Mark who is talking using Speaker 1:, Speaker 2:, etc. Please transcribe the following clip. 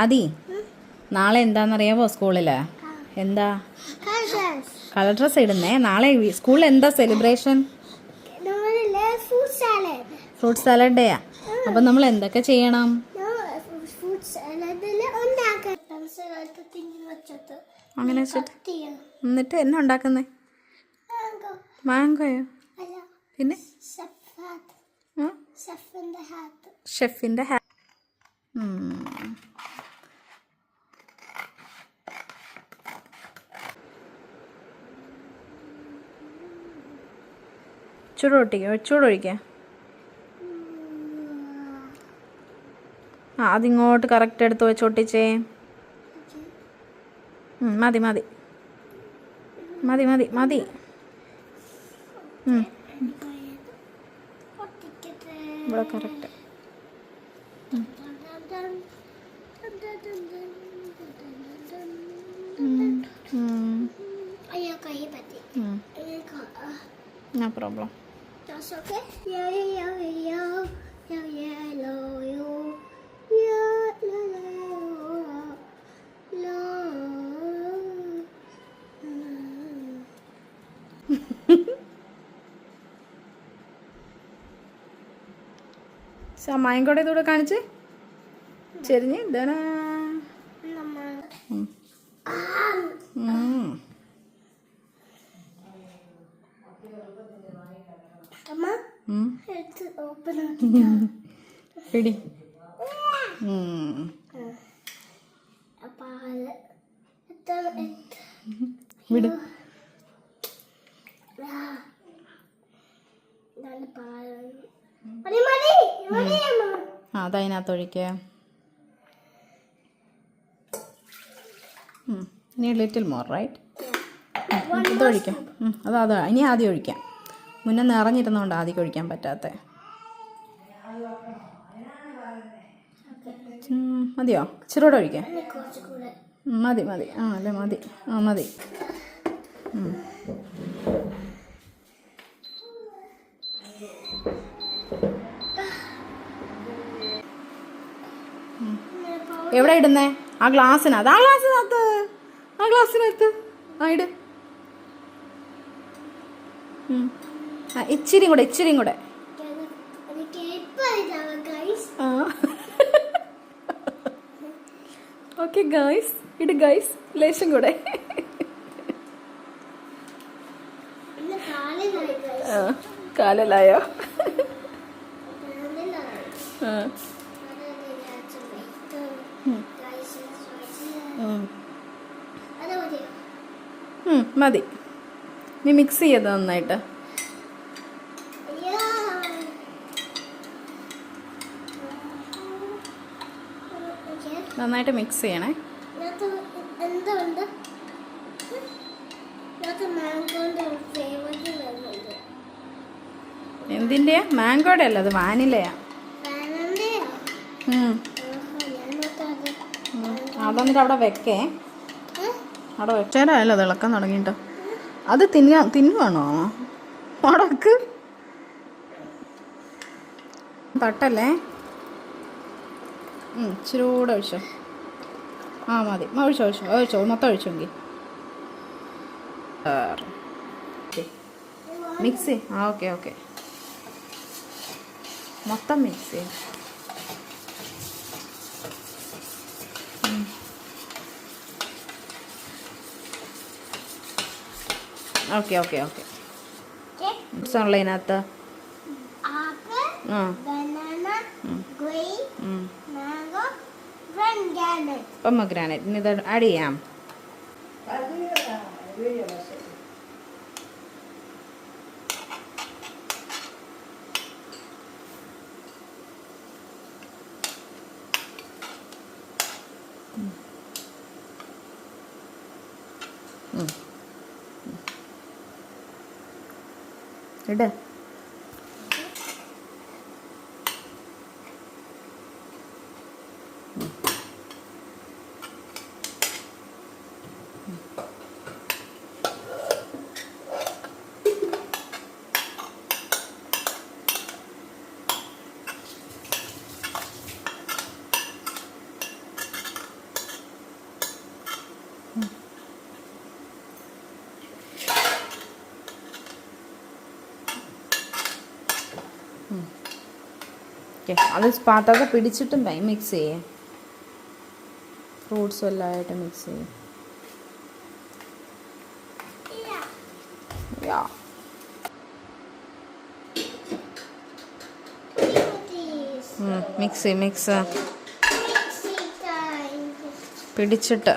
Speaker 1: ആദി, നാളെ എന്താണെന്നറിയാമോ സ്കൂളിൽ? എന്താ കളർ ഡ്രസ് ഇടുന്നേ? നാളെ സ്കൂളിൽ എന്താ സെലിബ്രേഷൻ? Fruit salad ഡേയാ. അപ്പം നമ്മൾ എന്തൊക്കെ ചെയ്യണം? അങ്ങനെ വെച്ചിട്ട് എന്നിട്ട് എന്നാ ഉണ്ടാക്കുന്നേ? മാംഗോയോ? പിന്നെ ഷെഫിൻ്റെ ഹാറ്റ്. ചൂടൊഴിക്കാം. അതിങ്ങോട്ട് കറക്റ്റ് എടുത്ത് വെച്ച് ഒട്ടിച്ചേ. മതി മതി മതി മതി മതി. ഇവിടെ correct. No problem.
Speaker 2: That's okay. Yeah.
Speaker 1: മായങ്കോടെ ഇതൂടെ കാണിച്ച് ചെരിഞ്ഞ് ഇതാണ്. പിടി. വിട്. അതതിനകത്ത് ഒഴിക്കുക. ഇനി ലിറ്റിൽ മോർ റൈറ്റ്. ഇതൊഴിക്കാം. അതാ ഇനി ആദ്യം ഒഴിക്കാം. മുന്നേ നിറഞ്ഞിരുന്നോണ്ട് ആദ്യം ഒഴിക്കാൻ പറ്റാത്ത. മതിയോ? ഇച്ചിരൂടെ ഒഴിക്കാം. മതി മതി. അല്ലേ മതി. മതി. എവിടെ ഇടുന്നേ? ആ ഗ്ലാസ്സിനകത്ത്. ഇട്. ഇച്ചിരിയും കൂടെ. ഓക്കെ ഗൈസ്, ഇട് ഗൈസ്, ലേശം കൂടെ. കാലിലായോ? മതി. നീ മിക്സ് ചെയ്ത് നന്നായിട്ട്. നന്നായിട്ട് മിക്സ് ചെയ്യണേ. എന്തിൻ്റെയാ? മാംഗോയുടെ അല്ല, അത് വാനിലയാ. അതെന്നിട്ട് അവിടെ വെക്കേ. അവിടെ വെച്ചേരായല്ലോ അത് ഇളക്കാൻ തുടങ്ങിയിട്ട്. അത് തിന്നുവാണോ? അടക്ക് തട്ടല്ലേ. ഇച്ചിരി കൂടെ ഒഴിച്ചോ. മതി. ഒഴിച്ചോ മൊത്തം ഒഴിച്ചോങ്കിൽ. മിക്സ്. ഓക്കെ മൊത്തം മിക്സ് ചെയ്യും. ഓക്കെ ഉള്ളതിനകത്ത് പൊമഗ്രാനൈറ്റ്. ഇനി ഇത് ആഡ് ചെയ്യാം. ഇട്. ഓക്കെ, അത് പാത്രത്തെ പിടിച്ചിട്ടും മിക്സ് ചെയ്യേ. ഫ്രൂട്ട്സും എല്ലാം ആയിട്ട് മിക്സ് ചെയ്യും. യാ
Speaker 2: This.
Speaker 1: Mix
Speaker 2: Mixing time.
Speaker 1: പിടിച്ചിട്ട്